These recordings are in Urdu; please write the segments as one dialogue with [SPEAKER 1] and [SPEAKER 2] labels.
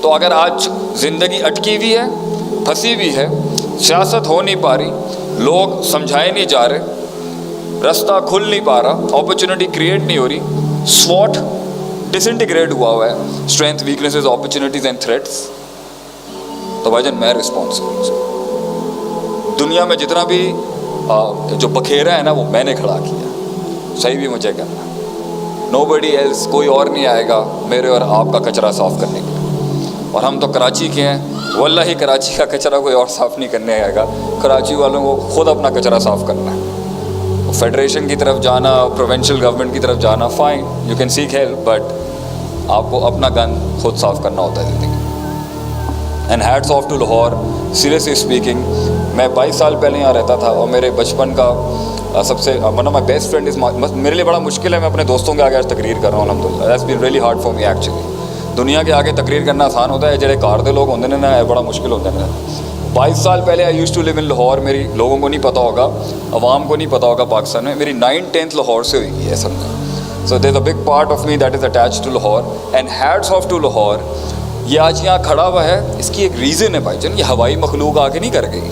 [SPEAKER 1] تو اگر آج زندگی اٹکی ہوئی ہے, پھنسی ہوئی ہے, سیاست ہو نہیں پا رہی, لوگ سمجھائے نہیں جا رہے, رستہ کھل نہیں پا رہا, اپرچونٹی کریٹ نہیں ہو رہی, SWOT ڈس انٹیگریٹ ہوا ہے, strength, weaknesses, opportunities and threats, تو بھائی جان میں رسپانسبل. دنیا میں جتنا بھی جو بکھیرا ہے نا وہ میں نے کھڑا کیا, صحیح بھی مجھے کرنا. نوبڈی ایلس, کوئی اور نہیں آئے گا میرے اور آپ کا کچرا صاف کرنے کے لیے. اور ہم تو کراچی کے ہیں, واللہ ہی کراچی کا کچرا کوئی اور صاف نہیں کرنے آئے گا, کراچی والوں کو خود اپنا کچرا صاف کرنا ہے. فیڈریشن کی طرف جانا, پروونشل گورنمنٹ کی طرف جانا, fine, you can seek help, but آپ کو اپنا گن خود صاف کرنا ہوتا ہے زندگی. And hats off to Lahore. Seriously speaking, میں 22 سال پہلے یہاں رہتا تھا, اور میرے بچپن کا سب سے one of my best friend is, میرے لیے بڑا مشکل ہے, میں اپنے دوستوں کے آگے آج تقریر کر رہا ہوں الحمدللہ. That's been really hard for me actually. دنیا کے آگے تقریر کرنا آسان ہوتا ہے, جڑے کار دے لوگ ہوتے ہیں نا, بڑا مشکل ہوتا ہے. 22 سال پہلے آئی یوز ٹو لیو ان لاہور. میری لوگوں کو نہیں پتا ہوگا, عوام کو نہیں پتا ہوگا پاکستان میں, میری 9th-10th لاہور سے ہوئی ہے سمجھا. So there is a big part of me that is attached to Lahore. And hats off to Lahore. یہ آج یہاں کھڑا ہوا ہے, اس کی ایک ریزن ہے بھائی جان. یہ ہوائی مخلوق آ کے نہیں کر گئی,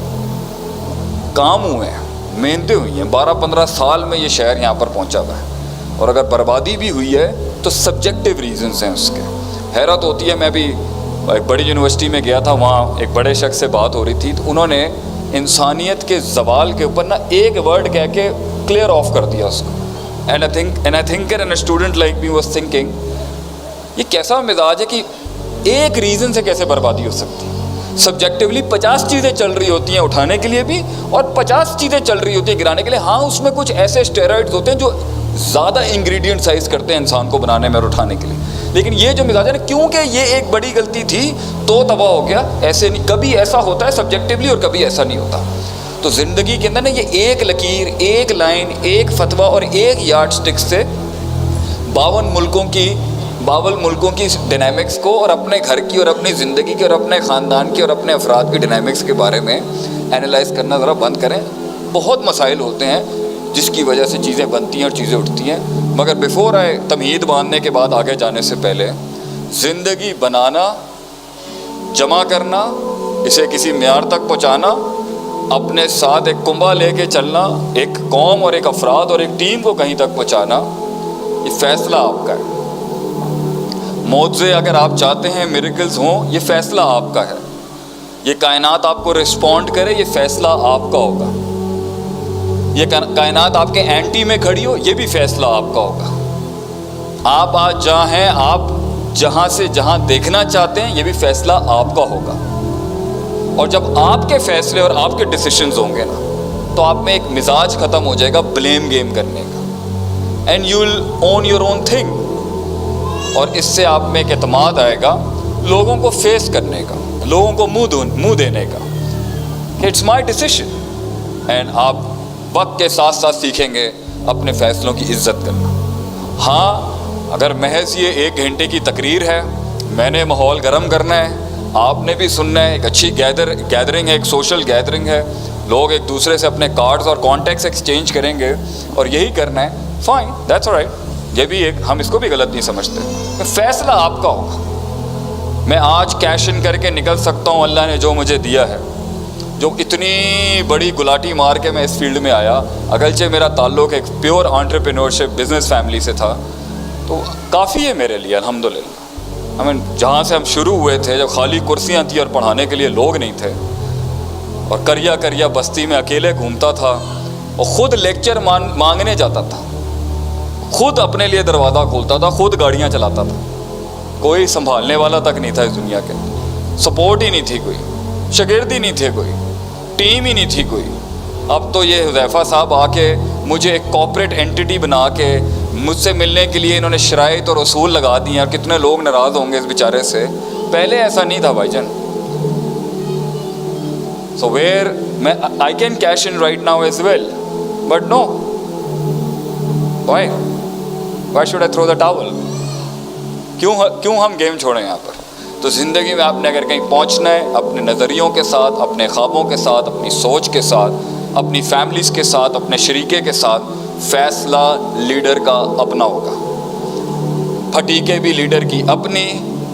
[SPEAKER 1] کام ہوئے ہیں, محنتیں ہوئی ہیں. 12-15 سال میں یہ شہر یہاں پر پہنچا ہوا ہے, اور اگر بربادی بھی ہوئی ہے تو سبجیکٹیو ریزنس ہیں اس کے. حیرت ہوتی ہے, میں بھی ایک بڑی یونیورسٹی میں گیا تھا, وہاں ایک بڑے شخص سے بات ہو رہی تھی, تو انہوں نے انسانیت کے زوال کے اوپر نا ایک ورڈ کہہ کے کلیئر آف کر دیا اس کو. And I thinker and a student like me was thinking, یہ کیسا مزاج ہے کہ ایک ریزن سے کیسے بربادی ہو سکتی ہے. سبجیکٹیولی 50 چیزیں چل رہی ہوتی ہیں اٹھانے کے لیے بھی, اور 50 چیزیں چل رہی ہوتی ہیں گرانے کے لیے. ہاں, اس میں کچھ ایسے اسٹیرائڈز ہوتے ہیں جو زیادہ انگریڈینٹ سائز کرتے ہیں انسان کو بنانے میں اور اٹھانے کے لیے. لیکن یہ جو مزاج ہے نا, کیونکہ یہ ایک بڑی غلطی تھی تو تباہ ہو گیا, ایسے نہیں. کبھی ایسا ہوتا ہے سبجیکٹیولی اور کبھی ایسا نہیں ہوتا. تو زندگی کے اندر نا یہ ایک لکیر, ایک لائن, ایک فتویٰ اور ایک یارڈ سٹک سے 52 ملکوں کی ڈائنامکس کو, اور اپنے گھر کی, اور اپنی زندگی کی, اور اپنے خاندان کی, اور اپنے افراد کی ڈائنامکس کے بارے میں اینالائز کرنا ذرا بند کریں. بہت مسائل ہوتے ہیں جس کی وجہ سے چیزیں بنتی ہیں اور چیزیں اٹھتی ہیں. مگر بیفور آئے تمہید باندھنے کے بعد آگے جانے سے پہلے, زندگی بنانا, جمع کرنا, اسے کسی معیار تک پہنچانا, اپنے ساتھ ایک کنبا لے کے چلنا, ایک قوم اور ایک افراد اور ایک ٹیم کو کہیں تک پہنچانا, یہ فیصلہ آپ کا ہے. معجزے اگر آپ چاہتے ہیں, میریکلز ہوں, یہ فیصلہ آپ کا ہے. یہ کائنات آپ کو رسپونڈ کرے, یہ فیصلہ آپ کا ہوگا. یہ کائنات آپ کے اینٹی میں کھڑی ہو, یہ بھی فیصلہ آپ کا ہوگا. آپ آج جہاں ہیں, آپ جہاں سے جہاں دیکھنا چاہتے ہیں, یہ بھی فیصلہ آپ کا ہوگا. اور جب آپ کے فیصلے اور آپ کے ڈیسیشنز ہوں گے نا, تو آپ میں ایک مزاج ختم ہو جائے گا بلیم گیم کرنے کا. And you will own your own thing. اور اس سے آپ میں ایک اعتماد آئے گا لوگوں کو فیس کرنے کا, لوگوں کو منہ دینے کا, کہ اٹس مائی ڈیسیشن. اینڈ آپ وقت کے ساتھ ساتھ سیکھیں گے اپنے فیصلوں کی عزت کرنا. ہاں, اگر محض یہ 1 گھنٹے کی تقریر ہے, میں نے ماحول گرم کرنا ہے, آپ نے بھی سننا ہے, ایک اچھی گیدرنگ ہے, ایک سوشل گیدرنگ ہے, لوگ ایک دوسرے سے اپنے کارڈز اور کانٹیکٹس ایکسچینج کریں گے, اور یہی کرنا ہے, فائن, دیٹس آلرائٹ. یہ بھی ایک, ہم اس کو بھی غلط نہیں سمجھتے. فیصلہ آپ کا ہوگا. میں آج کیش ان کر کے نکل سکتا ہوں, اللہ نے جو مجھے دیا ہے. جو اتنی بڑی گلاٹی مار کے میں اس فیلڈ میں آیا, اگرچہ میرا تعلق ایک پیور انٹرپرینورشپ بزنس فیملی سے تھا, تو کافی ہے میرے لیے الحمدللہ. جہاں سے ہم شروع ہوئے تھے, جب خالی کرسیاں تھیں اور پڑھانے کے لیے لوگ نہیں تھے, اور کریا بستی میں اکیلے گھومتا تھا, اور خود لیکچر مانگنے جاتا تھا, خود اپنے لیے دروازہ کھولتا تھا, خود گاڑیاں چلاتا تھا. کوئی سنبھالنے والا تک نہیں تھا اس دنیا کے, سپورٹ ہی نہیں تھی کوئی, شاگرد ہی نہیں تھے کوئی, ٹیم ہی نہیں تھی کوئی. اب تو یہ حذیفہ صاحب آ کے مجھے ایک کارپوریٹ اینٹی بنا کے مجھ سے ملنے کے لیے انہوں نے شرائط اور اصول لگا دی ہیں, اور کتنے لوگ ناراض ہوں گے اس بیچارے سے. پہلے ایسا نہیں تھا بھائی جان. سو ویئر میں I can cash in right now as well, but no, why should I throw the towel. کیوں ہم گیم چھوڑیں یہاں پر. تو زندگی میں آپ نے اگر کہیں پہنچنا ہے, اپنے نظریوں کے ساتھ, اپنے خوابوں کے ساتھ, اپنی سوچ کے ساتھ, اپنی فیملیز کے ساتھ, اپنے شریکے کے ساتھ, فیصلہ لیڈر کا اپنا ہوگا. پھٹیکے بھی لیڈر کی اپنی,